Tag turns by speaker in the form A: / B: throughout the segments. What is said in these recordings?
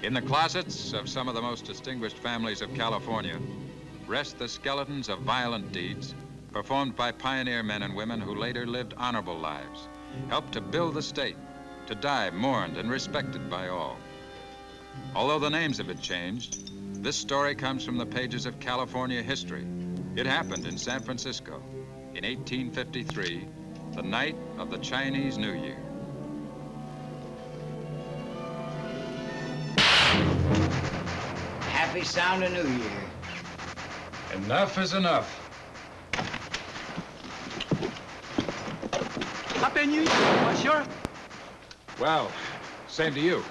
A: In the closets of some of the most distinguished families of California rest the skeletons of violent deeds performed by pioneer men and women who later lived honorable lives, helped to build the state, to die mourned and respected by all. Although the names have been changed, this story comes from the pages of California history. It happened in San Francisco in 1853, the night of the Chinese New Year.
B: Happy sound of New Year.
A: Enough is enough.
C: Happy New Year, Marshal.
A: Well, same to you.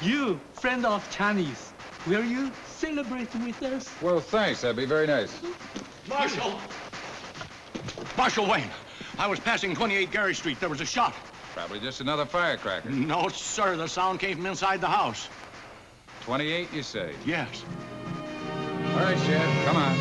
C: You, friend of Chinese, will you celebrate with us?
A: Well, thanks. That'd be very nice.
D: Marshal! Marshal Wayne, I was passing 28 Gary Street. There was a shot.
A: Probably just another firecracker.
D: No, sir. The sound came from inside the house.
A: 28, you say?
D: Yes.
A: All right, Chef, come on.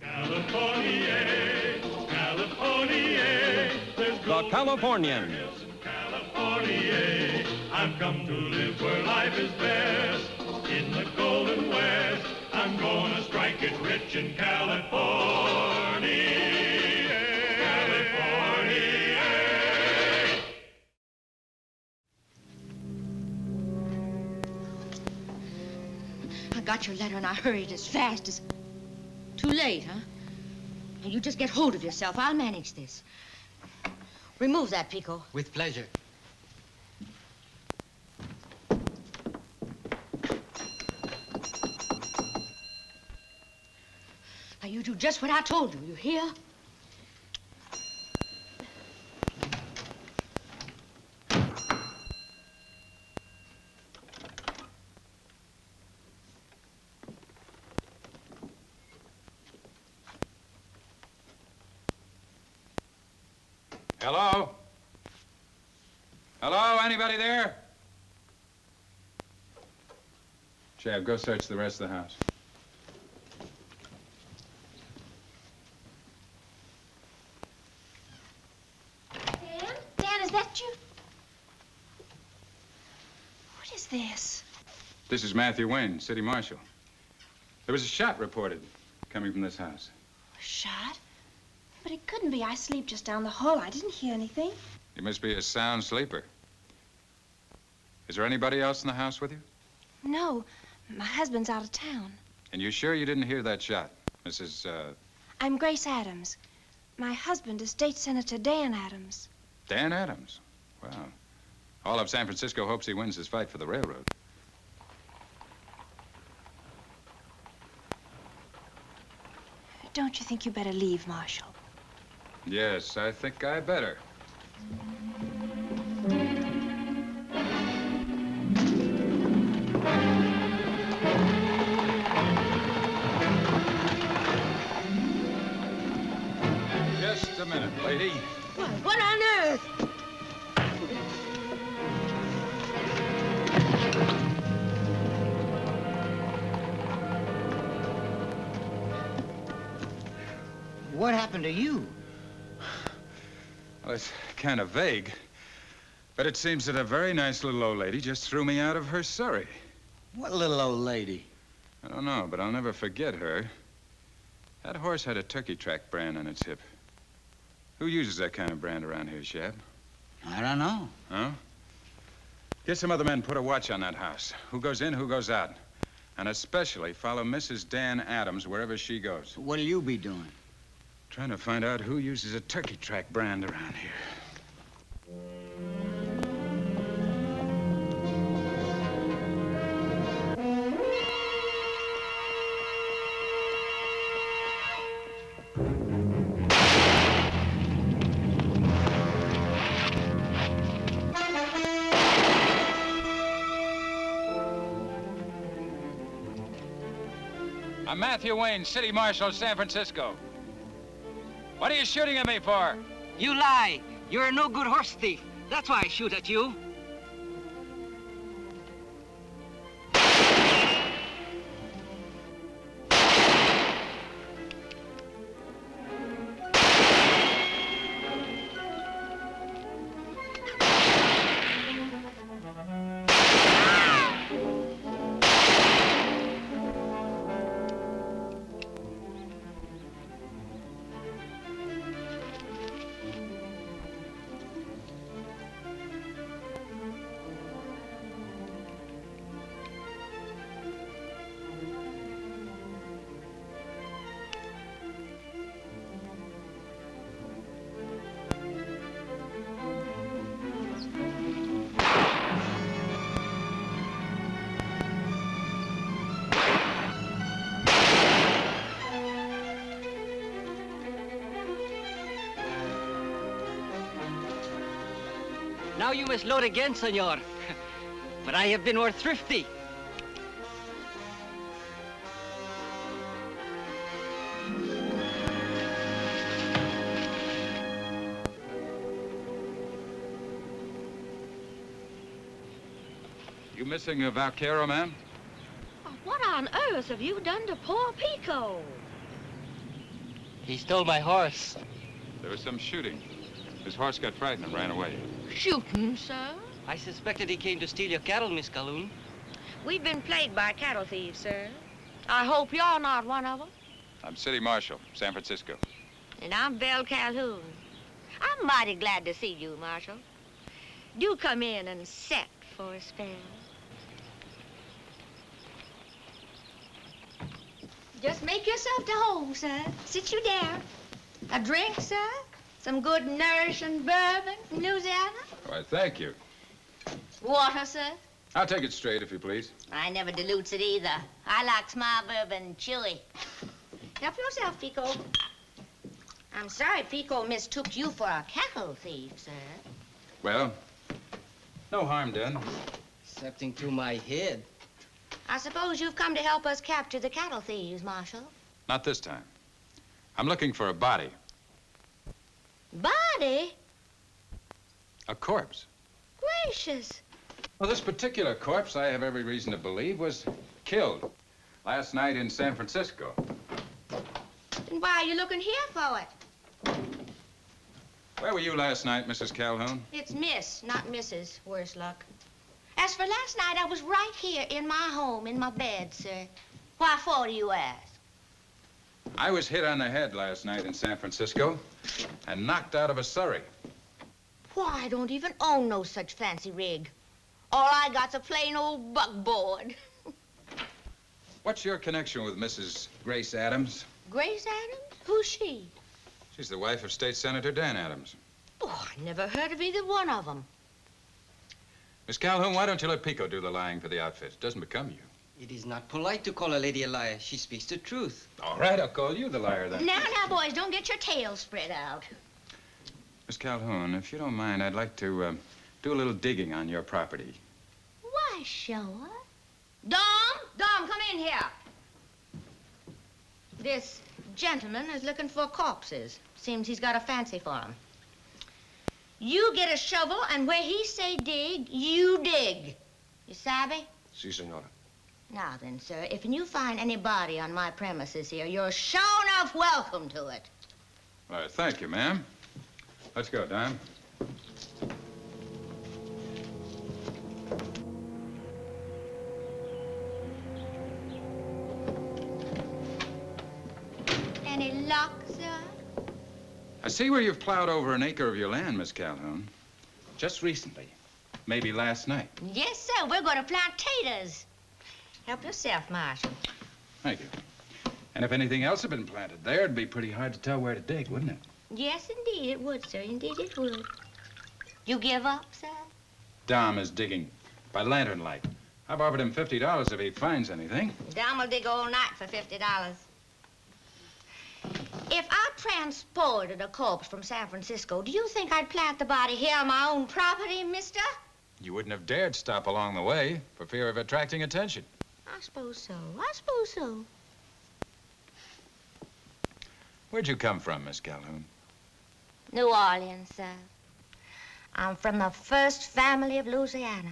E: California, California,
F: The Californians.
E: California, I've come to live where life is best. In the Golden West, I'm gonna strike it rich in California. California.
G: I got your letter and I hurried as fast as... Too late, huh? Now you just get hold of yourself. I'll manage this. Remove that, Pico.
B: With pleasure.
G: Now you do just what I told you. You hear?
A: Hello? Hello? Anybody there? Chef, go search the rest of the house.
H: Dan, is that you? What is this?
A: This is Matthew Wayne, city marshal. There was a shot reported coming from this house.
H: A shot? But it couldn't be. I sleep just down the hall. I didn't hear anything.
A: You must be a sound sleeper. Is there anybody else in the house with you?
H: No, my husband's out of town.
A: And you're sure you didn't hear that shot, Mrs.
H: I'm Grace Adams. My husband is State Senator Dan Adams.
A: Dan Adams? Wow. All of San Francisco hopes he wins his fight for the railroad.
H: Don't you think you better leave, Marshal?
A: Yes, I think I better. Just a minute, lady.
G: What on earth?
B: What happened to you?
A: Well, it's kind of vague. But it seems that a very nice little old lady just threw me out of her surrey.
B: What little old lady?
A: I don't know, but I'll never forget her. That horse had a turkey track brand on its hip. Who uses that kind of brand around here, Shab?
B: I don't know.
A: Huh? Get some other men, put a watch on that house. Who goes in, who goes out. And especially follow Mrs. Dan Adams wherever she goes.
B: What'll you be doing?
A: Trying to find out who uses a turkey track brand around here. I'm Matthew Wayne, City Marshal of San Francisco. What are you shooting at me for?
I: You lie. You're a no-good horse thief. That's why I shoot at you. Now you must load again, senor. But I have been more thrifty.
A: You missing a vaquero, ma'am?
G: Oh, what on earth have you done to poor Pico?
I: He stole my horse.
A: There was some shooting. His horse got frightened and ran away.
G: Shooting, sir?
I: I suspected he came to steal your cattle, Miss Calhoun.
G: We've been plagued by cattle thieves, sir. I hope you're not one of them.
A: I'm City Marshal, San Francisco.
G: And I'm Belle Calhoun. I'm mighty glad to see you, Marshal. Do come in and sit for a spell. Just make yourself to home, sir. Sit you down. A drink, sir? Some good nourishing bourbon from Louisiana?
A: Why, thank you.
G: Water, sir?
A: I'll take it straight, if you please.
G: I never dilutes it either. I like my bourbon chewy. Help yourself, Pico. I'm sorry Pico mistook you for a cattle thief, sir.
A: Well, no harm done.
I: Something to my head.
G: I suppose you've come to help us capture the cattle thieves, Marshal.
A: Not this time. I'm looking for a body.
G: Body?
A: A corpse.
G: Gracious.
A: Well, this particular corpse, I have every reason to believe, was killed last night in San Francisco.
G: Then why are you looking here for it?
A: Where were you last night, Mrs. Calhoun?
G: It's Miss, not Mrs., worse luck. As for last night, I was right here in my home, in my bed, sir. Why for, do you ask?
A: I was hit on the head last night in San Francisco and knocked out of a surrey.
G: Why, I don't even own no such fancy rig. All I got's a plain old buckboard.
A: What's your connection with Mrs. Grace Adams?
G: Grace Adams? Who's she?
A: She's the wife of State Senator Dan Adams.
G: Oh, I never heard of either one of them.
A: Miss Calhoun, why don't you let Pico do the lying for the outfit? It doesn't become you.
I: It is not polite to call a lady a liar. She speaks the truth.
A: All right, I'll call you the liar then.
G: Now, boys, don't get your tails spread out.
A: Miss Calhoun, if you don't mind, I'd like to do a little digging on your property.
G: Why, sure. Dom, come in here. This gentleman is looking for corpses. Seems he's got a fancy for them. You get a shovel, and where he say dig, you dig. You sabe?
D: Si, senora.
G: Now then, sir, if you find any body on my premises here, you're sure enough welcome to it.
A: All right, thank you, ma'am. Let's go, Don.
G: Any luck, sir?
A: I see where you've plowed over an acre of your land, Miss Calhoun. Just recently. Maybe last night.
G: Yes, sir. We're going to plant taters. Help yourself, Marshal.
A: Thank you. And if anything else had been planted there, it'd be pretty hard to tell where to dig, wouldn't it?
G: Yes, indeed it would, sir. Indeed it would. You give up, sir?
A: Dom is digging by lantern light. I've offered him $50 if he finds anything.
G: Dom will dig all night for $50. If I transported a corpse from San Francisco, do you think I'd plant the body here on my own property, mister?
A: You wouldn't have dared stop along the way for fear of attracting attention.
G: I suppose so. I suppose so.
A: Where'd you come from, Miss Calhoun?
G: New Orleans, sir. I'm from the first family of Louisiana.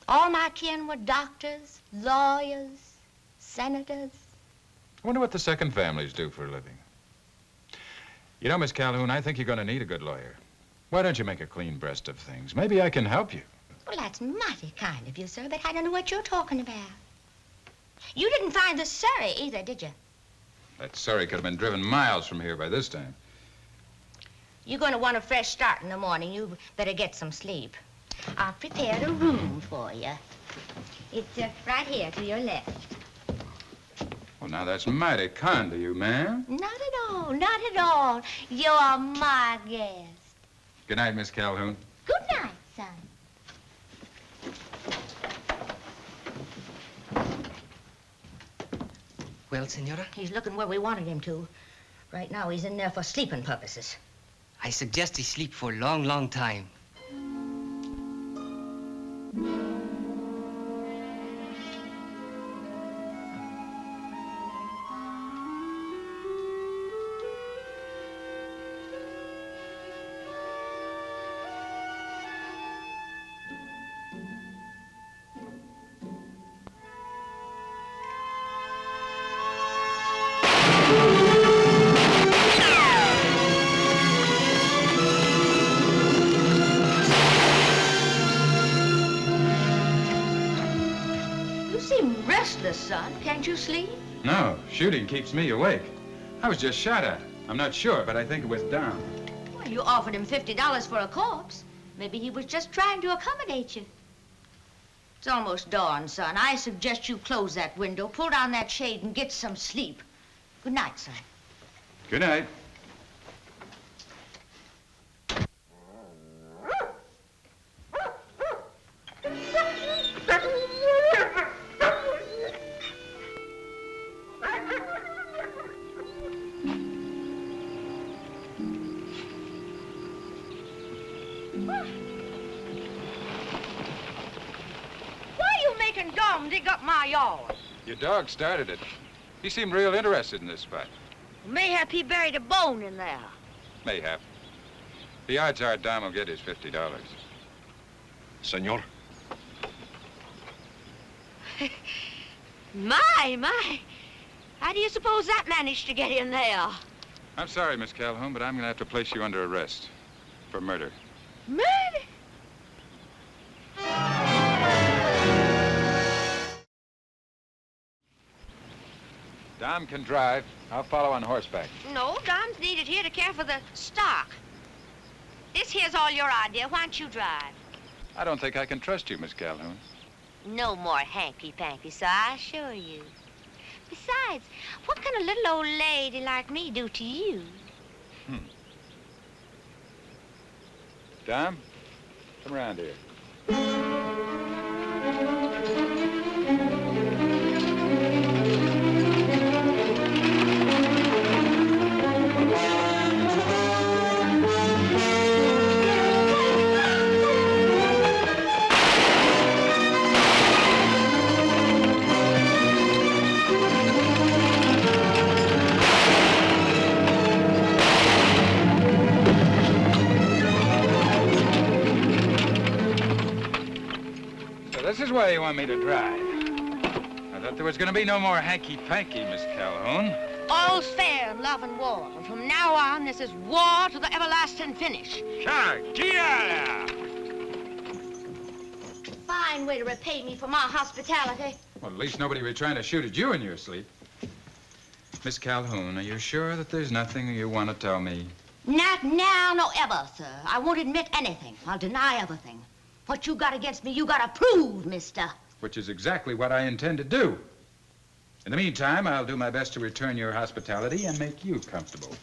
G: All my kin were doctors, lawyers, senators.
A: I wonder what the second families do for a living. You know, Miss Calhoun, I think you're going to need a good lawyer. Why don't you make a clean breast of things? Maybe I can help you.
G: Well, that's mighty kind of you, sir, but I don't know what you're talking about. You didn't find the surrey either, did you?
A: That surrey could have been driven miles from here by this time.
G: You're going to want a fresh start in the morning. You better get some sleep. I've prepared a room for you. It's right here to your left.
A: Well, now, that's mighty kind of you, ma'am.
G: Not at all, not at all. You're my guest.
A: Good night, Miss Calhoun.
G: Good night, son.
I: Well, senora?
G: He's looking where we wanted him to. Right now, he's in there for sleeping purposes.
I: I suggest he sleep for a long, long time.
G: restless, son. Can't you sleep?
A: No, shooting keeps me awake. I was just shot at. I'm not sure, but I think it was Dom.
G: Well, you offered him $50 for a corpse. Maybe he was just trying to accommodate you. It's almost dawn, son. I suggest you close that window, pull down that shade, and get some sleep. Good night, son.
A: Good night.
G: Dom dig up my yard.
A: Your dog started it. He seemed real interested in this spot.
G: Mayhap he buried a bone in there.
A: Mayhap. The odds are Dom will get his $50.
D: Senor?
G: My. How do you suppose that managed to get in there?
A: I'm sorry, Miss Calhoun, but I'm going to have to place you under arrest for murder.
G: Murder?
A: Dom can drive. I'll follow on horseback.
G: No, Dom's needed here to care for the stock. This here's all your idea. Why don't you drive?
A: I don't think I can trust you, Miss Calhoun.
G: No more hanky-panky, sir, I assure you. Besides, what can a little old lady like me do to you?
A: Dom, come around here. This is why you want me to drive. I thought there was going to be no more hanky-panky, Miss Calhoun.
G: All's fair in love and war. And from now on, this is war to the everlasting finish. Fine way to repay me for my hospitality.
A: Well, at least nobody will be trying to shoot at you in your sleep. Miss Calhoun, are you sure that there's nothing you want to tell me?
G: Not now, nor ever, sir. I won't admit anything. I'll deny everything. What you got against me, you gotta prove, mister.
A: Which is exactly what I intend to do. In the meantime, I'll do my best to return your hospitality and make you comfortable.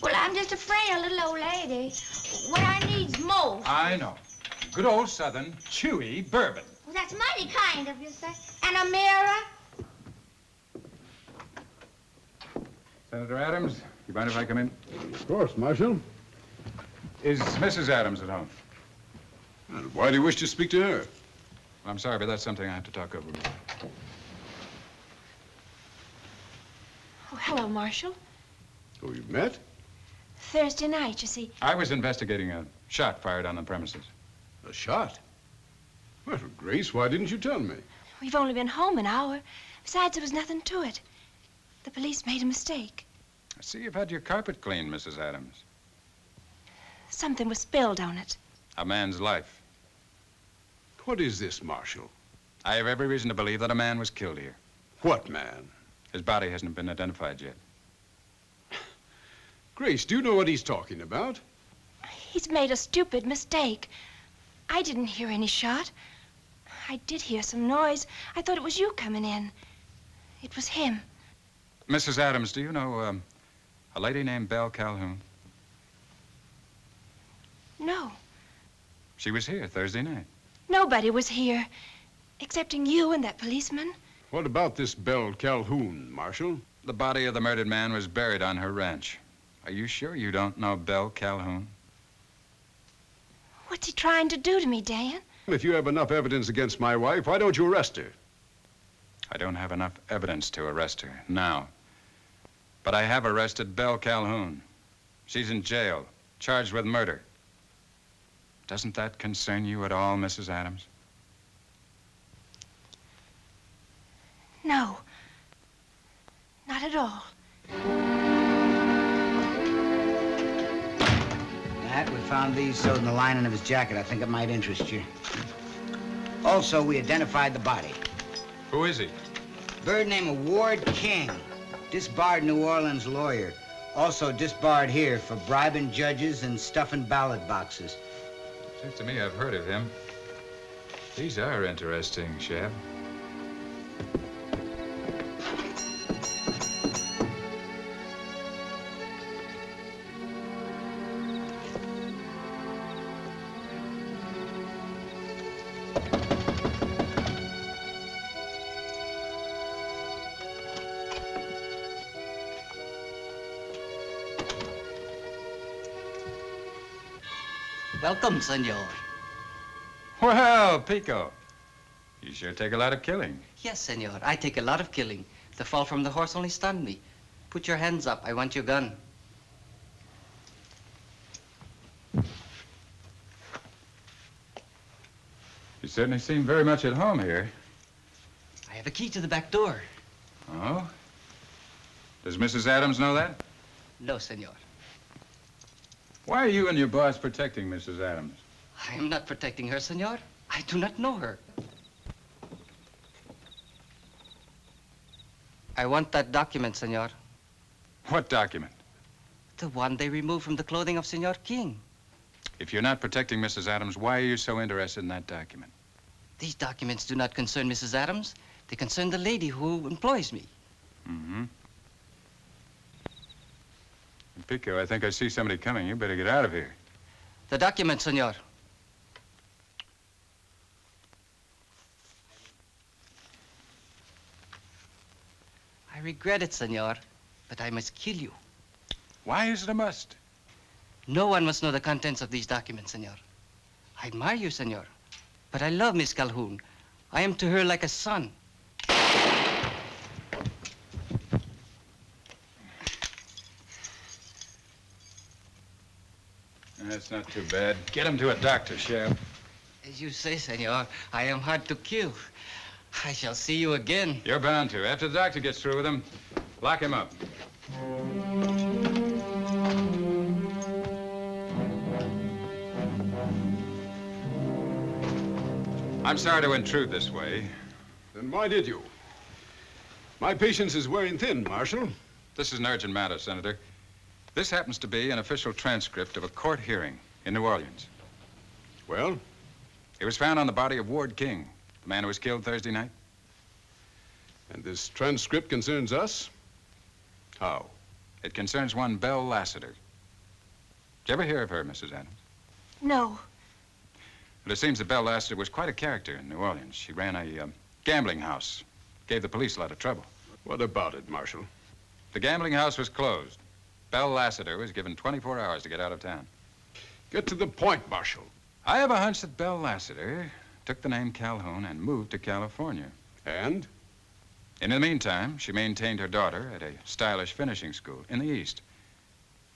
G: Well, I'm just a frail little old lady. What I need's most.
A: I know. Good old Southern, chewy bourbon.
G: Well, that's mighty kind of you, sir. And a mirror.
A: Senator Adams, you mind if I come in?
J: Of course, Marshal.
A: Is Mrs. Adams at home?
J: And why do you wish to speak to her?
A: I'm sorry, but that's something I have to talk over with.
H: Oh, hello, Marshal.
J: Oh, you've met?
H: Thursday night, you see.
A: I was investigating a shot fired on the premises.
J: A shot? Well, Grace, why didn't you tell me?
H: We've only been home an hour. Besides, there was nothing to it. The police made a mistake.
A: I see you've had your carpet cleaned, Mrs. Adams.
H: Something was spilled on it.
A: A man's life.
J: What is this, Marshal?
A: I have every reason to believe that a man was killed here.
J: What man?
A: His body hasn't been identified yet.
J: Grace, do you know what he's talking about?
H: He's made a stupid mistake. I didn't hear any shot. I did hear some noise. I thought it was you coming in. It was him.
A: Mrs. Adams, do you know a lady named Belle Calhoun?
H: No.
A: She was here Thursday night.
H: Nobody was here, excepting you and that policeman.
J: What about this Belle Calhoun, Marshal?
A: The body of the murdered man was buried on her ranch. Are you sure you don't know Belle Calhoun?
H: What's he trying to do to me, Dan?
J: If you have enough evidence against my wife, why don't you arrest her?
A: I don't have enough evidence to arrest her now. But I have arrested Belle Calhoun. She's in jail, charged with murder. Doesn't that concern you at all, Mrs. Adams?
H: No. Not at all.
B: Matt, we found these sewed in the lining of his jacket. I think it might interest you. Also, we identified the body.
A: Who is he?
B: Bird named Ward King. Disbarred New Orleans lawyer. Also disbarred here for bribing judges and stuffing ballot boxes.
A: Seems to me I've heard of him. These are interesting, Shab.
I: Welcome, senor.
A: Well, Pico, you sure take a lot of killing.
I: Yes, senor. I take a lot of killing. The fall from the horse only stunned me. Put your hands up. I want your gun.
A: You certainly seem very much at home here.
I: I have a key to the back door.
A: Oh? Does Mrs. Adams know that?
I: No, senor.
A: Why are you and your boss protecting Mrs. Adams?
I: I am not protecting her, senor. I do not know her. I want that document, senor.
A: What document?
I: The one they removed from the clothing of Senor King.
A: If you're not protecting Mrs. Adams, why are you so interested in that document?
I: These documents do not concern Mrs. Adams. They concern the lady who employs me.
A: Mm-hmm. Pico, I think I see somebody coming. You better get out of here.
I: The document, senor. I regret it, senor, but I must kill you.
A: Why is it a must?
I: No one must know the contents of these documents, senor. I admire you, senor, but I love Miss Calhoun. I am to her like a son.
A: That's not too bad. Get him to a doctor, Sheriff.
I: As you say, senor, I am hard to kill. I shall see you again.
A: You're bound to. After the doctor gets through with him, lock him up. I'm sorry to intrude this way.
J: Then why did you? My patience is wearing thin, Marshal.
A: This is an urgent matter, Senator. This happens to be an official transcript of a court hearing in New Orleans.
J: Well?
A: It was found on the body of Ward King, the man who was killed Thursday night.
J: And this transcript concerns us? How?
A: It concerns one Belle Lassiter. Did you ever hear of her, Mrs. Adams?
H: No.
A: Well, it seems that Belle Lassiter was quite a character in New Orleans. She ran a gambling house. Gave the police a lot of trouble.
J: What about it, Marshal?
A: The gambling house was closed. Belle Lassiter was given 24 hours to get out of town.
J: Get to the point, Marshal.
A: I have a hunch that Belle Lassiter took the name Calhoun and moved to California.
J: And?
A: In the meantime, she maintained her daughter at a stylish finishing school in the East.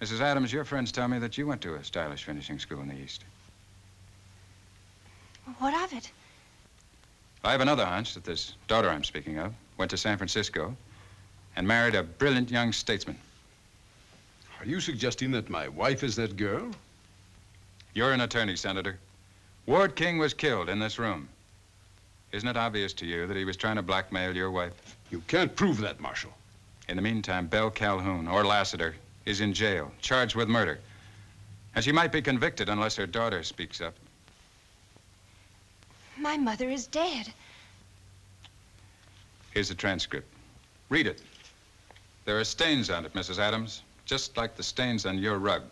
A: Mrs. Adams, your friends tell me that you went to a stylish finishing school in the East.
H: What of it?
A: I have another hunch that this daughter I'm speaking of went to San Francisco and married a brilliant young statesman.
J: Are you suggesting that my wife is that girl?
A: You're an attorney, Senator. Ward King was killed in this room. Isn't it obvious to you that he was trying to blackmail your wife?
J: You can't prove that, Marshal.
A: In the meantime, Belle Calhoun, or Lassiter, is in jail, charged with murder. And she might be convicted unless her daughter speaks up.
H: My mother is dead.
A: Here's the transcript. Read it. There are stains on it, Mrs. Adams, just like the stains on your rug.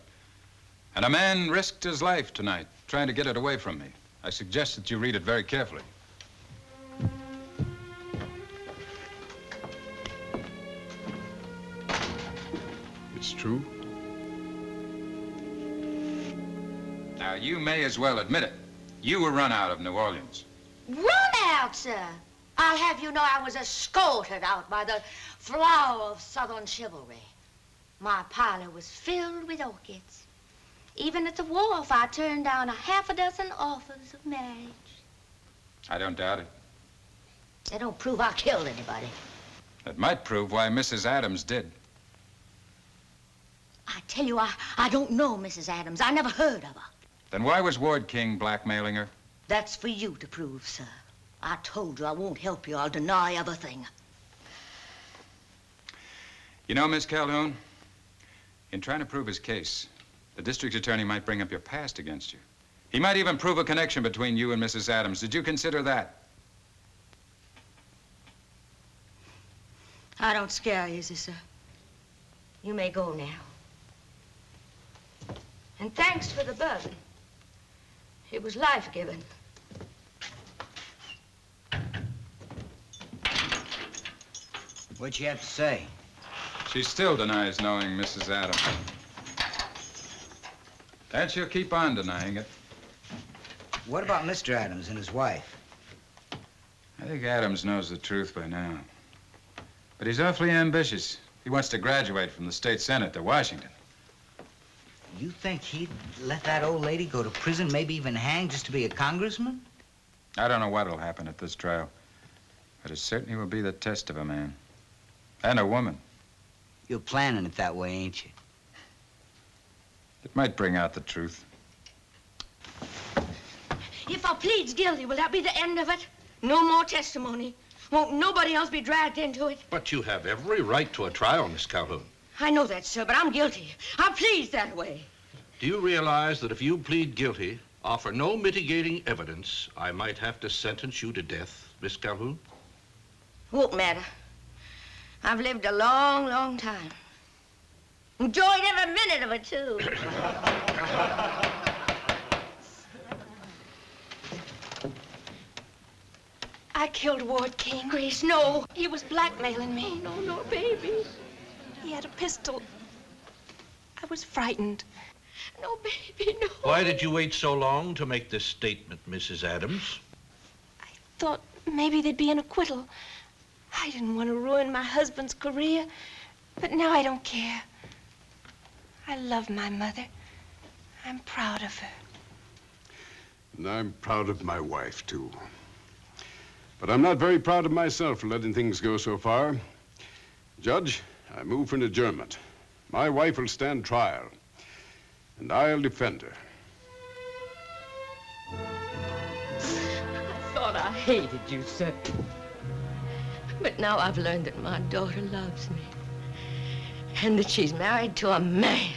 A: And a man risked his life tonight trying to get it away from me. I suggest that you read it very carefully.
J: It's true.
A: Now, you may as well admit it. You were run out of New Orleans.
G: Run out, sir. I'll have you know I was escorted out by the flower of Southern chivalry. My parlor was filled with orchids. Even at the wharf, I turned down a half a dozen offers of marriage.
A: I don't doubt it.
G: They don't prove I killed anybody.
A: That might prove why Mrs. Adams did.
G: I tell you, I don't know Mrs. Adams. I never heard of her.
A: Then why was Ward King blackmailing her?
G: That's for you to prove, sir. I told you I won't help you. I'll deny everything.
A: You know, Miss Calhoun, in trying to prove his case, the district attorney might bring up your past against you. He might even prove a connection between you and Mrs. Adams. Did you consider that?
G: I don't scare you, sir. You may go now. And thanks for the bourbon. It was life-giving.
B: What'd you have to say?
A: She still denies knowing Mrs. Adams. And she'll keep on denying it.
B: What about Mr. Adams and his wife?
A: I think Adams knows the truth by now. But he's awfully ambitious. He wants to graduate from the state senate to Washington.
B: You think he'd let that old lady go to prison, maybe even hang, just to be a congressman?
A: I don't know what'll happen at this trial, but it certainly will be the test of a man. And a woman.
B: You're planning it that way, ain't you?
A: It might bring out the truth.
G: If I pleads guilty, will that be the end of it? No more testimony. Won't nobody else be dragged into it?
D: But you have every right to a trial, Miss Calhoun.
G: I know that, sir, but I'm guilty. I plead that way.
D: Do you realize that if you plead guilty, offer no mitigating evidence, I might have to sentence you to death, Miss Calhoun?
G: Won't matter. I've lived a long, long time. Enjoyed every minute of it, too.
H: I killed Ward King.
G: Grace, no.
H: He was blackmailing me.
G: No, no, baby.
H: He had a pistol. I was frightened.
G: No, baby, no.
D: Why did you wait so long to make this statement, Mrs. Adams?
H: I thought maybe there'd be an acquittal. I didn't want to ruin my husband's career, but now I don't care. I love my mother. I'm proud of her.
J: And I'm proud of my wife, too. But I'm not very proud of myself for letting things go so far. Judge, I move for an adjournment. My wife will stand trial, and I'll defend her.
G: I thought I hated you, sir. But now I've learned that my daughter loves me. And that she's married to a man.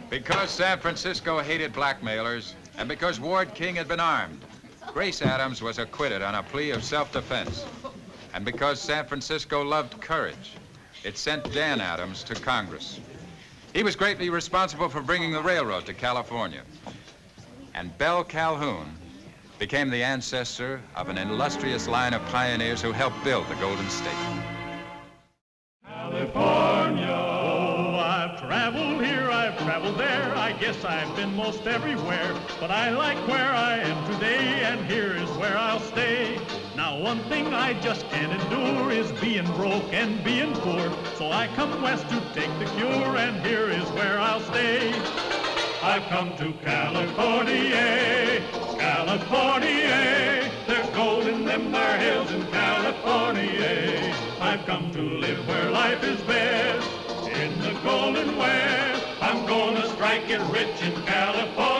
A: Because San Francisco hated blackmailers, and because Ward King had been armed, Grace Adams was acquitted on a plea of self-defense. And because San Francisco loved courage, it sent Dan Adams to Congress. He was greatly responsible for bringing the railroad to California. And Belle Calhoun became the ancestor of an illustrious line of pioneers who helped build the Golden State.
E: California. Oh, I've traveled here, I've traveled there. I guess I've been most everywhere. But I like where I am today, and here is where I'll stay. Now, one thing I just can't endure is being broke and being poor. So I come west to take the cure, and here is where I'll stay. I've come to California, California. There's gold in them there hills in California. I've come to live where life is best, in the Golden West. I'm gonna strike it rich in California.